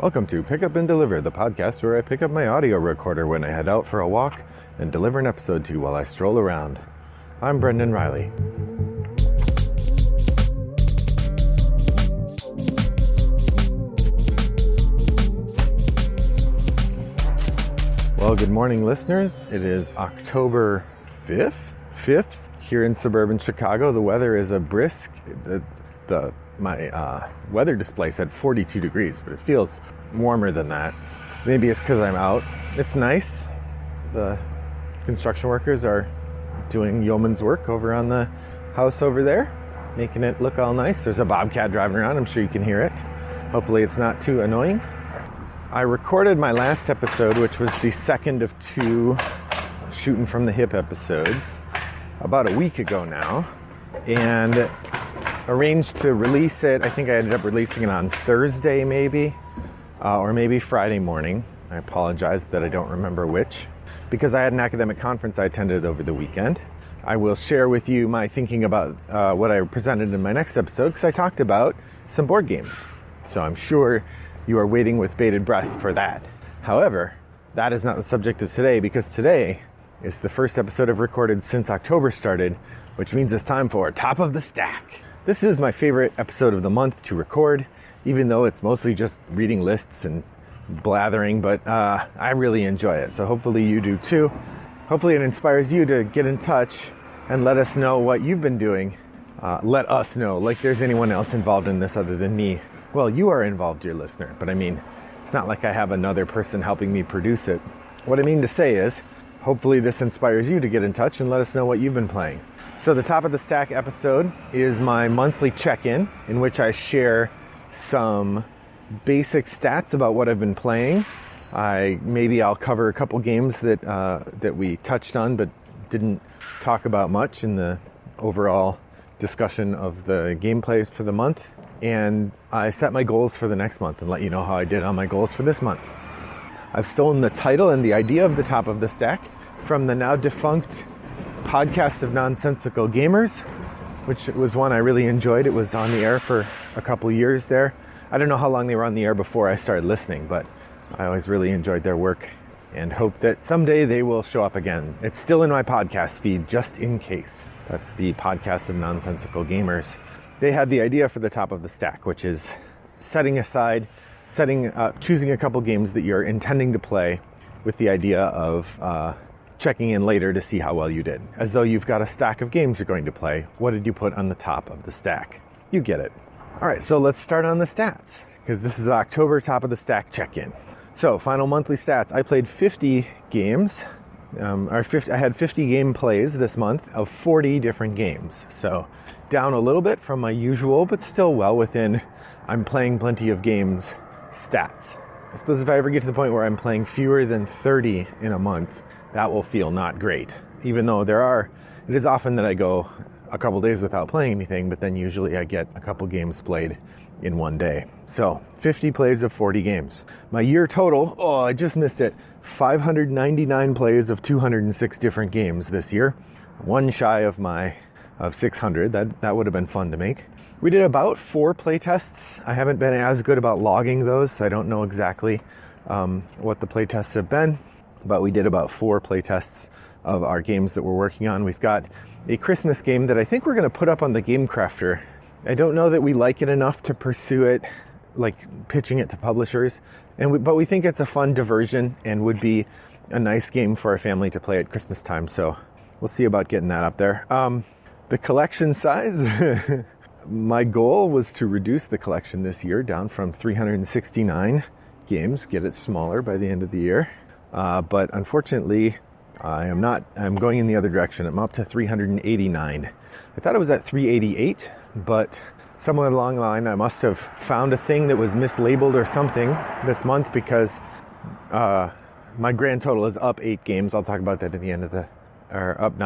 Welcome to Pick Up and Deliver, the podcast where I pick up my audio recorder when I head out for a walk and deliver an episode to you while I stroll around. I'm Brendan Riley. Well, good morning, listeners. It is October 5th here in suburban Chicago. The weather is a brisk. My weather display said 42 degrees, but it feels warmer than that. Maybe it's because I'm out. It's nice. The construction workers are doing yeoman's work over on the house over there, making it look all nice. There's a bobcat driving around. I'm sure you can hear it. Hopefully it's not too annoying. I recorded my last episode, which was the second of two Shooting from the Hip episodes, about a week ago now, and arranged to release it. I think I ended up releasing it on Thursday maybe, or maybe Friday morning. I apologize that I don't remember which, because I had an academic conference I attended over the weekend. I will share with you my thinking about what I presented in my next episode, because I talked about some board games. So I'm sure you are waiting with bated breath for that. However, that is not the subject of today, because today is the first episode I've recorded since October started, which means it's time for Top of the Stack. This is my favorite episode of the month to record, even though it's mostly just reading lists and blathering, but I really enjoy it. So hopefully you do too. Hopefully it inspires you to get in touch and let us know what you've been doing. Let us know, like there's anyone else involved in this other than me. Well, you are involved, dear listener, but I mean, it's not like I have another person helping me produce it. What I mean to say is, hopefully this inspires you to get in touch and let us know what you've been playing. So the Top of the Stack episode is my monthly check-in, in which I share some basic stats about what I've been playing. Maybe I'll cover a couple games that we touched on but didn't talk about much in the overall discussion of the gameplays for the month. And I set my goals for the next month and let you know how I did on my goals for this month. I've stolen the title and the idea of the Top of the Stack from the now defunct Podcast of Nonsensical Gamers, which was one I really enjoyed. It was on the air for a couple years there. I don't know how long they were on the air before I started listening, but I always really enjoyed their work and hope that someday they will show up again. It's still in my podcast feed, just in case. That's the Podcast of Nonsensical Gamers. They had the idea for the Top of the Stack, which is choosing a couple games that you're intending to play with the idea of checking in later to see how well you did. As though you've got a stack of games you're going to play. What did you put on the top of the stack? You get it. All right, so let's start on the stats, because this is October Top of the Stack check-in. So, final monthly stats. I played 50 games. I had 50 game plays this month of 40 different games. So, down a little bit from my usual, but still well within I'm playing plenty of games stats. I suppose if I ever get to the point where I'm playing fewer than 30 in a month, that will feel not great. Even though it is often that I go a couple days without playing anything, but then usually I get a couple games played in one day. So 50 plays of 40 games. My year total, I just missed it, 599 plays of 206 different games this year. One shy of 600. That would have been fun to make. We did about 4 play tests. I haven't been as good about logging those, so I don't know exactly what the play tests have been. But we did about 4 play tests of our games that we're working on. We've got a Christmas game that I think we're going to put up on the Game Crafter. I don't know that we like it enough to pursue it, like pitching it to publishers. But we think it's a fun diversion and would be a nice game for our family to play at Christmas time. So we'll see about getting that up there. The collection size, my goal was to reduce the collection this year down from 369 games, get it smaller by the end of the year. But unfortunately, I'm going in the other direction. I'm up to 389. I thought it was at 388, but somewhere along the line, I must have found a thing that was mislabeled or something this month, because my grand total is up 8 games. I'll talk about that at the end of up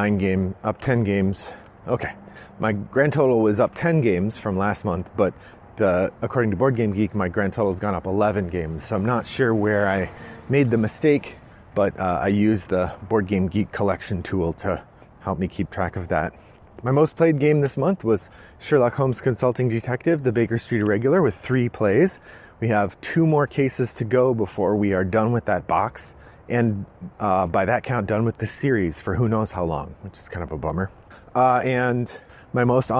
10 games. Okay. My grand total was up 10 games from last month, but according to Board Game Geek, my grand total has gone up 11 games. So I'm not sure where I made the mistake, but I used the Board Game Geek collection tool to help me keep track of that. My most played game this month was Sherlock Holmes Consulting Detective, the Baker Street Irregular, with 3 plays, We have 2 more cases to go before we are done with that box. And by that count, done with the series for who knows how long, which is kind of a bummer. And my most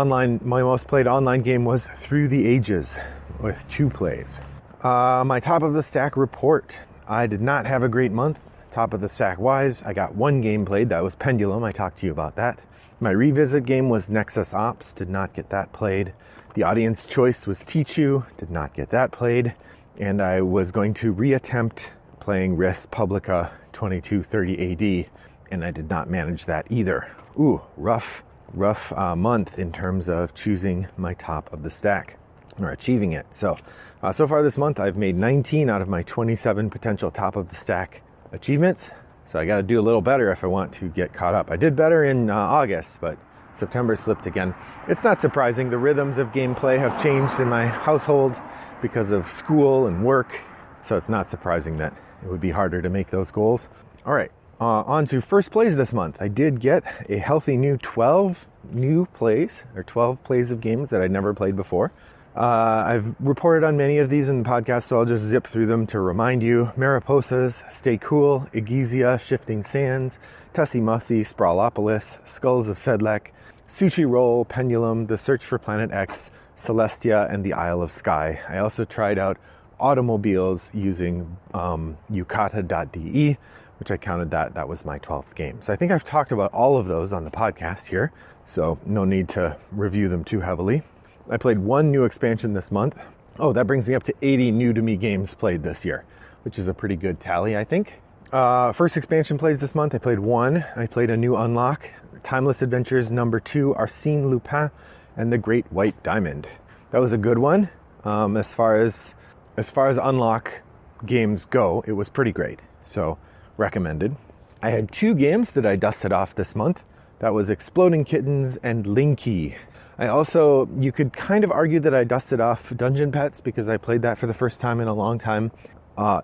played online game was Through the Ages with 2 plays. My top of the stack report. I did not have a great month. Top of the stack wise, I got 1 game played. That was Pendulum. I talked to you about that. My revisit game was Nexus Ops. Did not get that played. The audience choice was Tichu. Did not get that played. And I was going to reattempt playing Res Publica 2230 AD, and I did not manage that either. Ooh, rough month in terms of choosing my top of the stack, or achieving it. So far this month, I've made 19 out of my 27 potential top of the stack achievements. So I got to do a little better if I want to get caught up. I did better in August, but September slipped again. It's not surprising. The rhythms of gameplay have changed in my household because of school and work. So it's not surprising that it would be harder to make those goals. All right, on to first plays this month. I did get a healthy new 12 new plays, or 12 plays of games that I'd never played before. I've reported on many of these in the podcast, so I'll just zip through them to remind you. Mariposas, Stay Cool, Egizia, Shifting Sands, Tussie Mussy, Sprawlopolis, Skulls of Sedlec, Sushi Roll, Pendulum, The Search for Planet X, Celestia, and The Isle of Skye. I also tried out automobiles using Yukata.de, which I counted that was my 12th game. So I think I've talked about all of those on the podcast here, so no need to review them too heavily. I played 1 new expansion this month. Oh, that brings me up to 80 new to me games played this year, which is a pretty good tally, I think. First expansion plays this month, I played 1. I played a new unlock, Timeless Adventures number 2, Arsène Lupin, and the Great White Diamond. That was a good one. As far as unlock games go, it was pretty great. So, recommended. I had 2 games that I dusted off this month. That was Exploding Kittens and Linky. You could kind of argue that I dusted off Dungeon Pets because I played that for the first time in a long time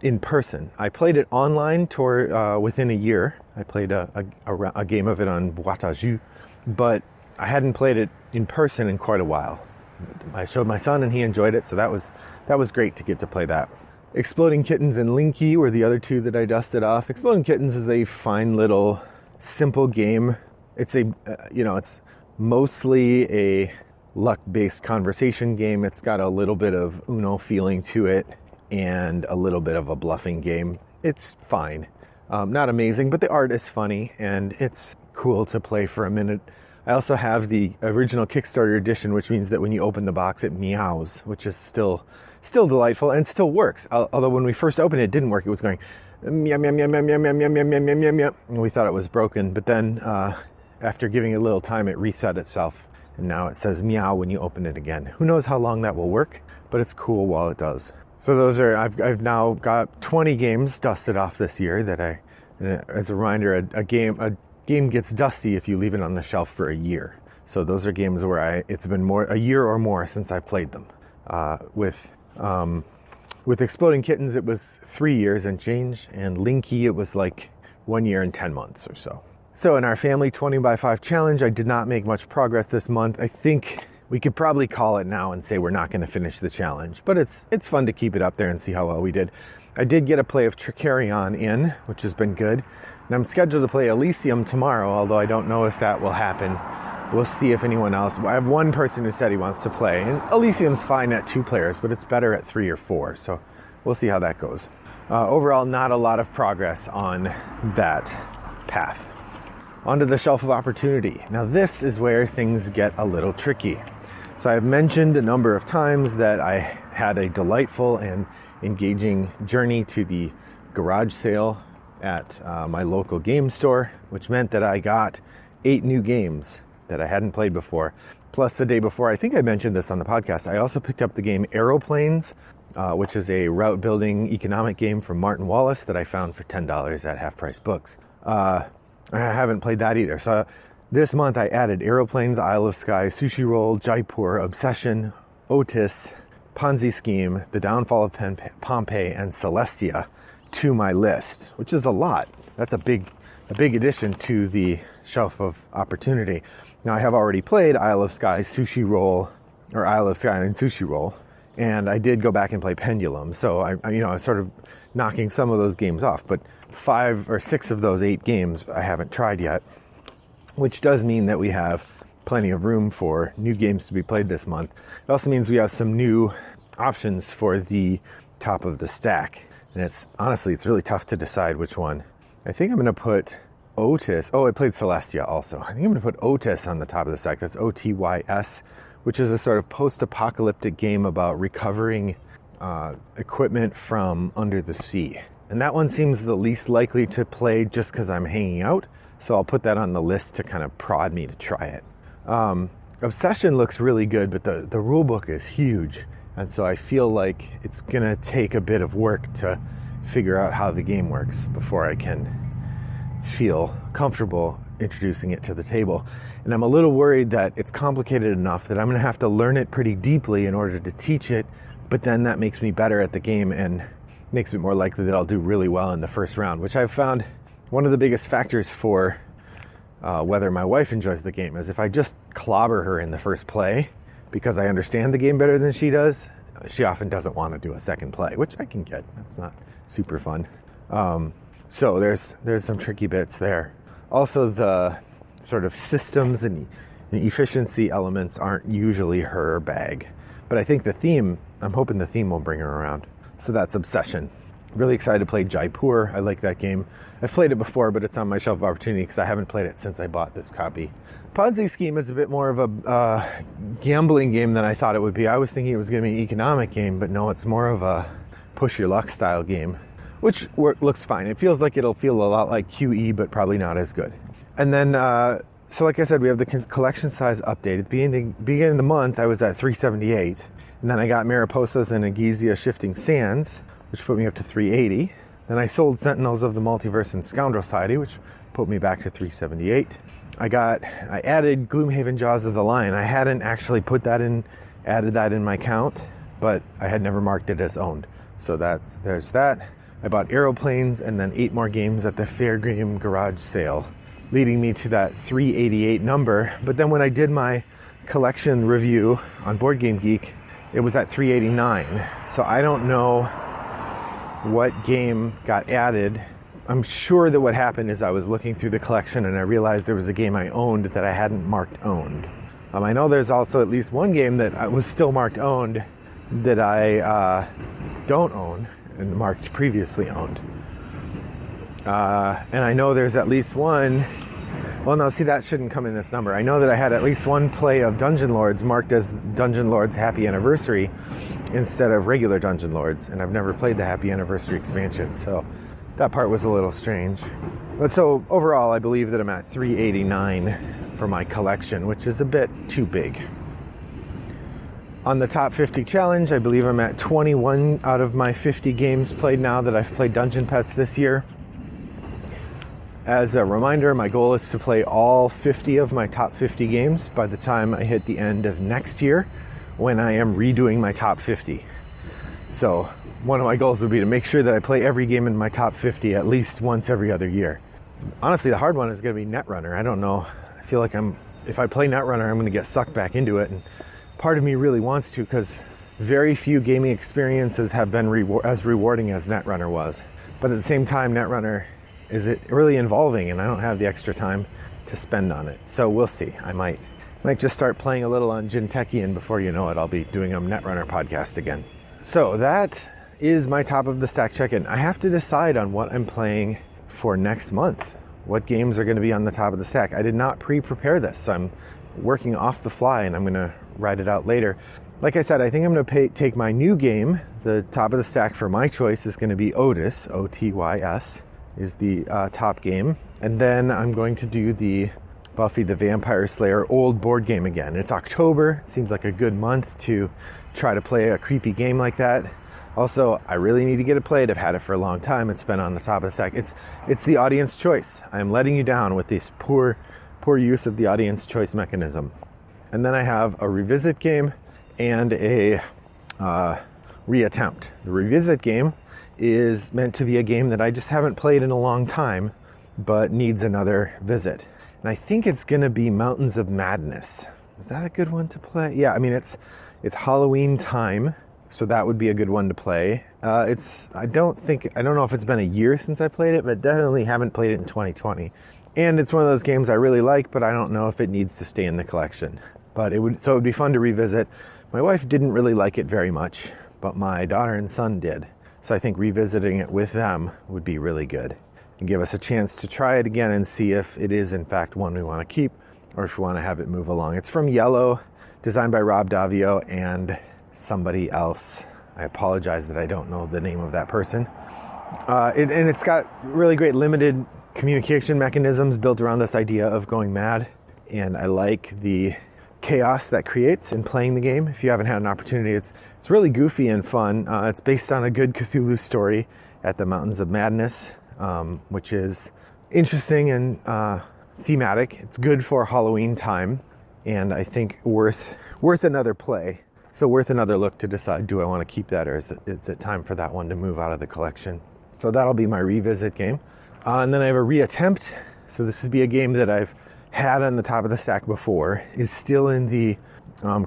in person. I played it online within a year. I played a game of it on Boîte but I hadn't played it in person in quite a while. I showed my son and he enjoyed it, so that was great to get to play that. Exploding Kittens and Linky were the other 2 that I dusted off. Exploding Kittens is a fine little simple game. It's it's mostly a luck-based conversation game. It's got a little bit of Uno feeling to it and a little bit of a bluffing game. It's fine. Not amazing, but the art is funny and it's cool to play for a minute. I also have the original Kickstarter edition, which means that when you open the box, it meows, which is still delightful and still works. Although when we first opened it, it didn't work. It was going meow, meow, meow, meow, meow, meow, meow, meow, meow, meow, meow, and we thought it was broken. But then after giving it a little time, it reset itself. And now it says meow when you open it again. Who knows how long that will work, but it's cool while it does. So I've now got 20 games dusted off this year as a reminder, a game gets dusty if you leave it on the shelf for a year. So those are games where it's been a year or more since I played them. With Exploding Kittens, it was 3 years and change, and Linky, it was like 1 year and 10 months or so. So in our family 20x5 challenge, I did not make much progress this month. I think we could probably call it now and say we're not going to finish the challenge, but it's fun to keep it up there and see how well we did. I did get a play of Tricarion in, which has been good. And I'm scheduled to play Elysium tomorrow, although I don't know if that will happen. We'll see if anyone else. I have one person who said he wants to play, and Elysium's fine at 2 players, but it's better at 3 or 4. So we'll see how that goes. Overall, not a lot of progress on that path. Onto the Shelf of Opportunity. Now this is where things get a little tricky. So I've mentioned a number of times that I had a delightful and engaging journey to the garage sale at my local game store, which meant that I got 8 new games that I hadn't played before. Plus the day before, I think I mentioned this on the podcast, I also picked up the game Aeroplanes, which is a route building economic game from Martin Wallace that I found for $10 at Half Price Books. I haven't played that either. So this month I added Aeroplanes, Isle of Skye, Sushi Roll, Jaipur, Obsession, Otis, Ponzi Scheme, The Downfall of Pompeii, and Celestia to my list, which is a lot. That's a big addition to the Shelf of Opportunity. Now I have already played Isle of Skye, Sushi Roll, or Isle of Skye and Sushi Roll, And I did go back and play Pendulum. So I was sort of knocking some of those games off. But 5 or 6 of those 8 games I haven't tried yet, which does mean that we have plenty of room for new games to be played this month. It also means we have some new options for the top of the stack. And it's really tough to decide which one. I think I'm going to put Otis. Oh, I played Celestia also. I think I'm going to put Otis on the top of the stack. That's OTYS, which is a sort of post-apocalyptic game about recovering equipment from under the sea. And that one seems the least likely to play just because I'm hanging out. So I'll put that on the list to kind of prod me to try it. Obsession looks really good, but the rule book is huge. And so I feel like it's going to take a bit of work to figure out how the game works before I can feel comfortable introducing it to the table. And I'm a little worried that it's complicated enough that I'm going to have to learn it pretty deeply in order to teach it, but then that makes me better at the game and makes it more likely that I'll do really well in the first round, which I've found one of the biggest factors for whether my wife enjoys the game is if I just clobber her in the first play because I understand the game better than she does, she often doesn't want to do a second play, which I can get. That's not super fun. So there's some tricky bits there. Also, the sort of systems and efficiency elements aren't usually her bag. But I think I'm hoping the theme will bring her around. So that's Obsession. Really excited to play Jaipur. I like that game. I've played it before, but it's on my shelf of opportunity because I haven't played it since I bought this copy. Ponzi Scheme is a bit more of a gambling game than I thought it would be. I was thinking it was going to be an economic game, but no, it's more of a push your luck style game, which looks fine. It feels like it'll feel a lot like QE, but probably not as good. And then, so like I said, we have the collection size update. At the beginning of the month, I was at 378. And then I got Mariposas and Agizia Shifting Sands, which put me up to 380. Then I sold Sentinels of the Multiverse and Scoundrel Society, which put me back to 378. I added Gloomhaven Jaws of the Lion. I hadn't actually added that in my count, but I had never marked it as owned. So there's that. I bought Aeroplanes and then 8 more games at the Fair Game Garage sale, leading me to that 388 number. But then when I did my collection review on Board Game Geek, it was at 389. So I don't know what game got added. I'm sure that what happened is I was looking through the collection and I realized there was a game I owned that I hadn't marked owned. I know there's also at least one game that I was still marked owned that I don't own and marked previously owned. And I know there's at least one. Well, no, see, that shouldn't come in this number. I know that I had at least one play of Dungeon Lords marked as Dungeon Lords Happy Anniversary instead of regular Dungeon Lords, and I've never played the Happy Anniversary expansion, so that part was a little strange. But so overall, I believe that I'm at 389 for my collection, which is a bit too big. On the top 50 challenge, I believe I'm at 21 out of my 50 games played now that I've played Dungeon Pets this year. As a reminder, my goal is to play all 50 of my top 50 games by the time I hit the end of next year when I am redoing my top 50. So one of my goals would be to make sure that I play every game in my top 50 at least once every other year. Honestly, the hard one is going to be Netrunner. I don't know. I feel like if I play Netrunner, I'm going to get sucked back into it. And part of me really wants to because very few gaming experiences have been as rewarding as Netrunner was. But at the same time, Netrunner is it really involving and I don't have the extra time to spend on it. So we'll see. I might just start playing a little on Jinteki, and before you know it, I'll be doing a Netrunner podcast again. So that is my top of the stack check-in. I have to decide on what I'm playing for next month. What games are going to be on the top of the stack? I did not pre-prepare this, so I'm working off the fly and I'm going to write it out later. Like I said, I think I'm going to take my new game. The top of the stack for my choice is going to be Otis, O-T-Y-S. Is the top game. And then I'm going to do the Buffy the Vampire Slayer old board game again. It's October. It seems like a good month to try to play a creepy game like that. Also, I really need to get it played. I've had it for a long time. It's been on the top of the stack. It's the audience choice. I'm letting you down with this poor use of the audience choice mechanism. And then I have a revisit game and a reattempt. The revisit game is meant to be a game that I just haven't played in a long time, but needs another visit. And I think it's going to be Mountains of Madness. Is that a good one to play? Yeah, I mean, it's Halloween time. So that would be a good one to play. I don't know if it's been a year since I played it, but definitely haven't played it in 2020. And it's one of those games I really like, but I don't know if it needs to stay in the collection. But it would be fun to revisit. My wife didn't really like it very much, but my daughter and son did. So I think revisiting it with them would be really good and give us a chance to try it again and see if it is in fact one we want to keep or if we want to have it move along. It's from Yellow, designed by Rob Davio and somebody else. I apologize that I don't know the name of that person. And it's got really great limited communication mechanisms built around this idea of going mad. And I like the chaos that creates in playing the game. If you haven't had an opportunity, it's really goofy and fun. It's based on a good Cthulhu story at the Mountains of Madness, which is interesting and thematic. It's good for Halloween time, and I think worth another play. So worth another look to decide, do I want to keep that, or is it time for that one to move out of the collection? So that'll be my revisit game. And then I have a reattempt. So this would be a game that I've had on the top of the stack before, is still in the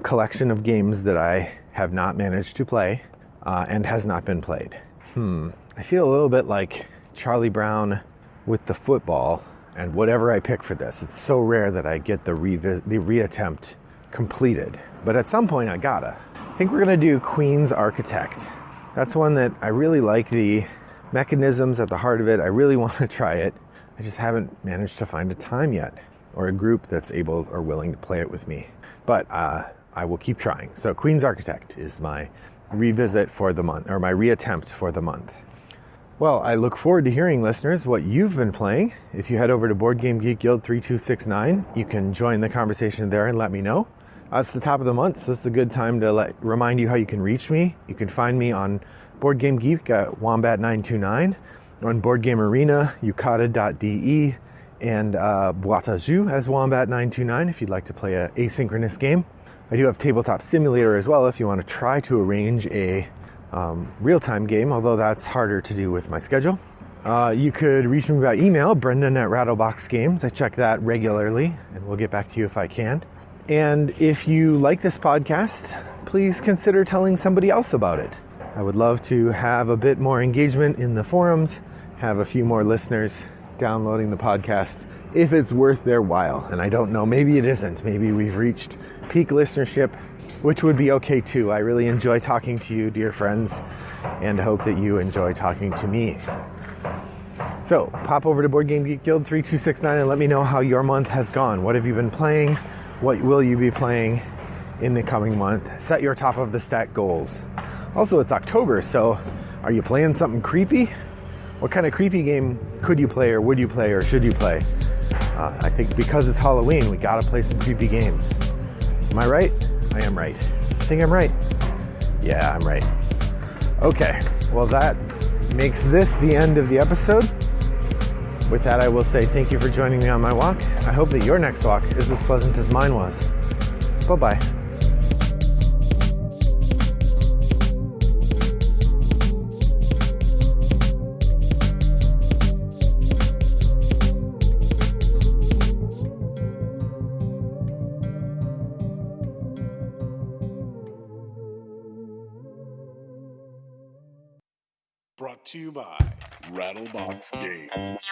collection of games that I have not managed to play and has not been played. I feel a little bit like Charlie Brown with the football and whatever I pick for this. It's so rare that I get the reattempt completed. But at some point I gotta. I think we're gonna do Queen's Architect. That's one that I really like the mechanisms at the heart of it. I really want to try it. I just haven't managed to find a time yet or a group that's able or willing to play it with me. But I will keep trying. So Queen's Architect is my revisit for the month, or my reattempt for the month. Well, I look forward to hearing, listeners, what you've been playing. If you head over to Board Game Geek Guild 3269, you can join the conversation there and let me know. It's the top of the month, so it's a good time to remind you how you can reach me. You can find me on Board Game Geek at Wombat929, on Board Game Arena, Yukata.de, and Boîte à Jeux as Wombat929 if you'd like to play an asynchronous game. I do have Tabletop Simulator as well if you want to try to arrange a real-time game, although that's harder to do with my schedule. You could reach me by email, Brendan at Rattlebox Games. I check that regularly, and we'll get back to you if I can. And if you like this podcast, please consider telling somebody else about it. I would love to have a bit more engagement in the forums, have a few more listeners downloading the podcast if it's worth their while. And I don't know, maybe it isn't. Maybe we've reached peak listenership, which would be okay too. I really enjoy talking to you, dear friends, and hope that you enjoy talking to me. So pop over to Board Game Geek Guild 3269 and let me know how your month has gone. What have you been playing? What will you be playing in the coming month? Set your top of the stack goals. Also, it's October, so are you playing something creepy? What kind of creepy game could you play, or would you play, or should you play? I think because it's Halloween, we gotta play some creepy games. Am I right? I am right. I think I'm right. Yeah, I'm right. Okay, well that makes this the end of the episode. With that, I will say thank you for joining me on my walk. I hope that your next walk is as pleasant as mine was. Bye-bye. Brought to you by Rattlebox Games.